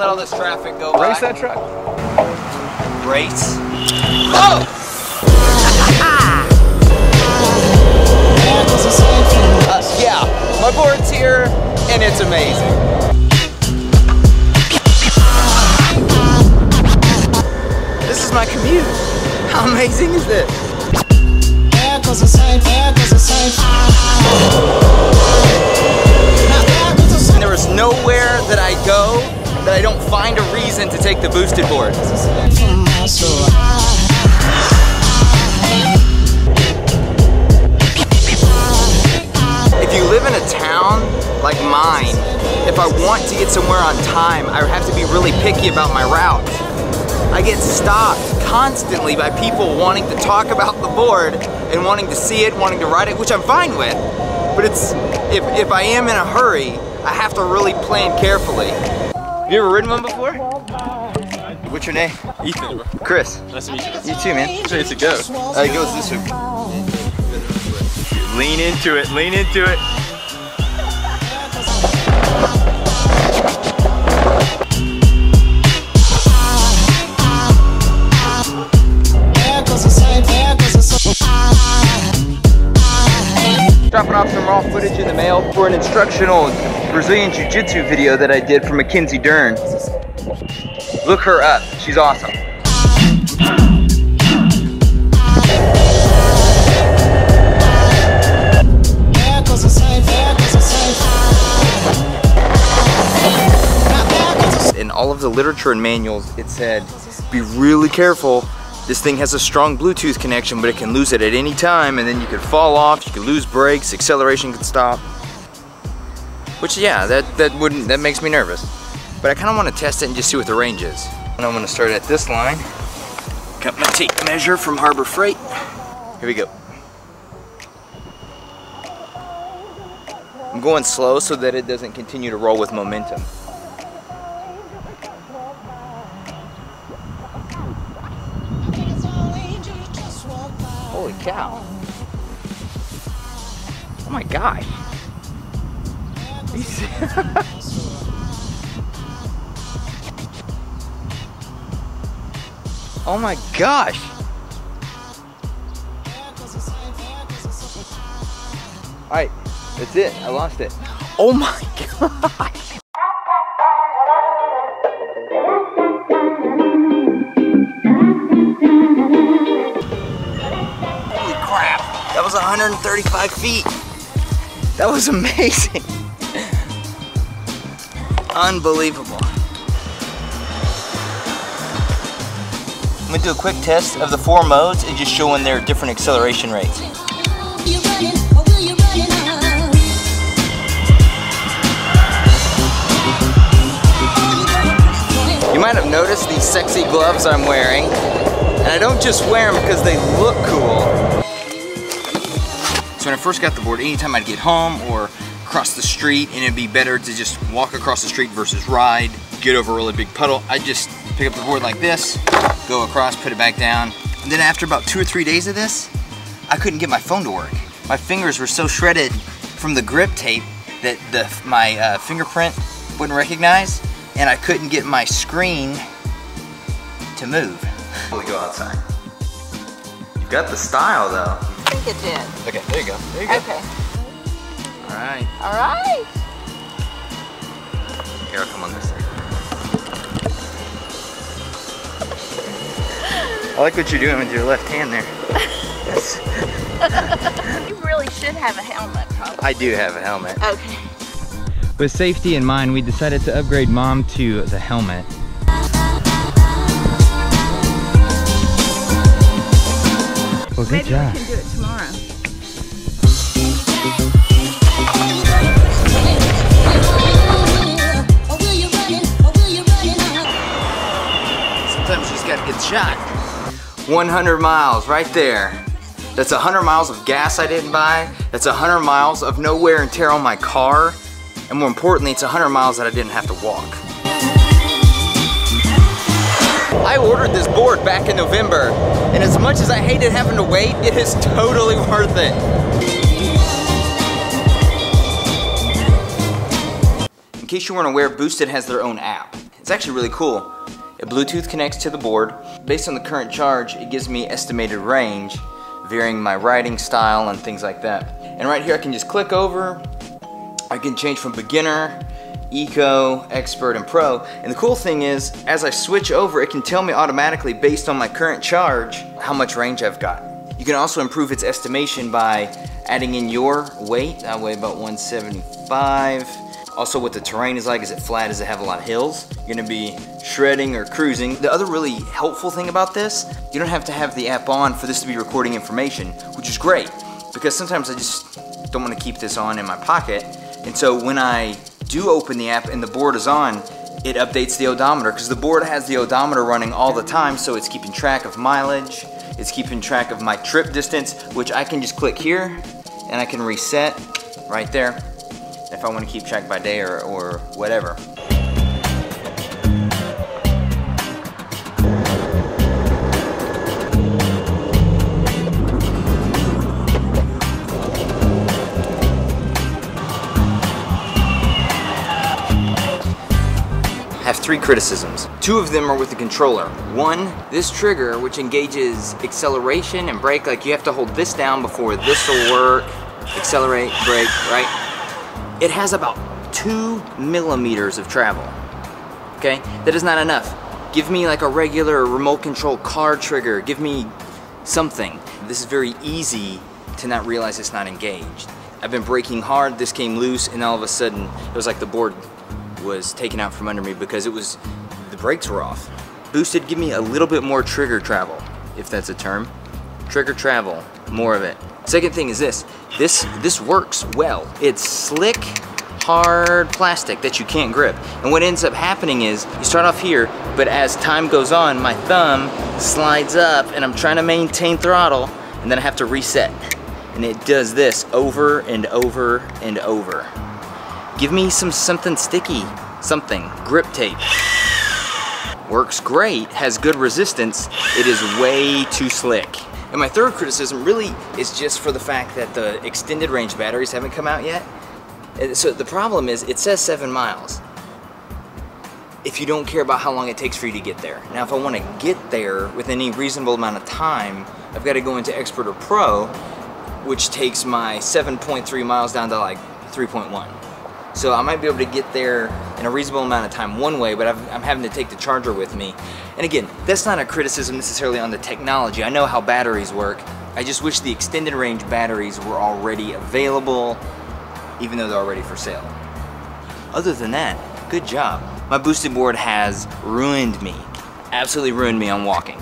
all this traffic go by. Race that truck. Race. Oh! Yeah, my board's here, and it's amazing. This is my commute. How amazing is this? And there is nowhere that I go that I don't find a reason to take the boosted board. If you live in a town like mine, if I want to get somewhere on time, I have to be really picky about my route. I get stopped constantly by people wanting to talk about the board and wanting to see it, wanting to ride it, which I'm fine with. But it's if I am in a hurry, I have to really plan carefully. Have you ever ridden one before? What's your name? Ethan. Chris. Nice to meet you. You too, man. Which way does it go? It goes this way. Lean into it, lean into it. Dropping off some raw footage in the mail for an instructional Brazilian Jiu-Jitsu video that I did for Mackenzie Dern. Look her up, she's awesome. In all of the literature and manuals, it said, be really careful. This thing has a strong Bluetooth connection, but it can lose it at any time, and then you could fall off, you could lose brakes, acceleration could stop. Which, yeah, that makes me nervous. But I kind of want to test it and just see what the range is. And I'm going to start at this line. Got my tape measure from Harbor Freight. Here we go. I'm going slow so that it doesn't continue to roll with momentum. Holy cow. Oh my god. Oh my gosh. Alright, that's it. I lost it. Oh my god. That was 135 feet. That was amazing. Unbelievable. I'm gonna do a quick test of the 4 modes and just showing their different acceleration rates. You might have noticed these sexy gloves I'm wearing, and I don't just wear them because they look cool. So when I first got the board, anytime I'd get home or cross the street, and it'd be better to just walk across the street versus ride, get over a really big puddle, I'd just pick up the board like this, go across, put it back down. And then after about 2 or 3 days of this, I couldn't get my phone to work. My fingers were so shredded from the grip tape that my fingerprint wouldn't recognize, and I couldn't get my screen to move. We go outside. You've got the style though. I think it did. Okay, there you go. There you go. Okay. All right. All right. Here, I'll come on this side. I like what you're doing with your left hand there. You really should have a helmet, probably. I do have a helmet. Okay. With safety in mind, we decided to upgrade Mom to the helmet. Well, good job. Maybe we can do it tomorrow. Sometimes you just gotta get the shot. 100 miles right there. That's 100 miles of gas I didn't buy. That's 100 miles of no wear and tear on my car. And more importantly, it's 100 miles that I didn't have to walk. I ordered this board back in November, and as much as I hated having to wait, it is totally worth it. In case you weren't aware, Boosted has their own app. It's actually really cool. It Bluetooth connects to the board. Based on the current charge, it gives me estimated range, varying my riding style and things like that. And right here I can just click over. I can change from beginner, eco, expert, and pro. And the cool thing is, as I switch over, it can tell me automatically based on my current charge how much range I've got. You can also improve its estimation by adding in your weight. I weigh about 175. Also what the terrain is like. Is it flat? Does it have a lot of hills? You're gonna be shredding or cruising. The other really helpful thing about this, you don't have to have the app on for this to be recording information, which is great, because sometimes I just don't want to keep this on in my pocket. And so when I do open the app and the board is on, it updates the odometer, because the board has the odometer running all the time, so it's keeping track of mileage, it's keeping track of my trip distance, which I can just click here and I can reset right there if I want to keep track by day or whatever. I have 3 criticisms. 2 of them are with the controller. 1, this trigger, which engages acceleration and brake, like you have to hold this down before this will work. Accelerate, brake, right? It has about 2 millimeters of travel, okay? That is not enough. Give me like a regular remote control car trigger. Give me something. This is very easy to not realize it's not engaged. I've been braking hard, this came loose, and all of a sudden, it was like the board was taken out from under me because the brakes were off. Boosted, give me a little bit more trigger travel, if that's a term. Trigger travel, more of it. Second thing is this works well. It's slick, hard plastic that you can't grip. And what ends up happening is, you start off here, but as time goes on, my thumb slides up and I'm trying to maintain throttle, and then I have to reset. And it does this over and over and over. Give me something sticky, something, grip tape. Works great, has good resistance, it is way too slick. And my third criticism really is just for the fact that the extended range batteries haven't come out yet. And so the problem is, it says 7 miles. If you don't care about how long it takes for you to get there. Now if I want to get there with any reasonable amount of time, I've got to go into Expert or Pro, which takes my 7.3 miles down to like 3.1. So I might be able to get there in a reasonable amount of time one way, but I'm having to take the charger with me. And again, that's not a criticism necessarily on the technology. I know how batteries work. I just wish the extended range batteries were already available, even though they're already for sale. Other than that, good job. My boosted board has ruined me, absolutely ruined me on walking.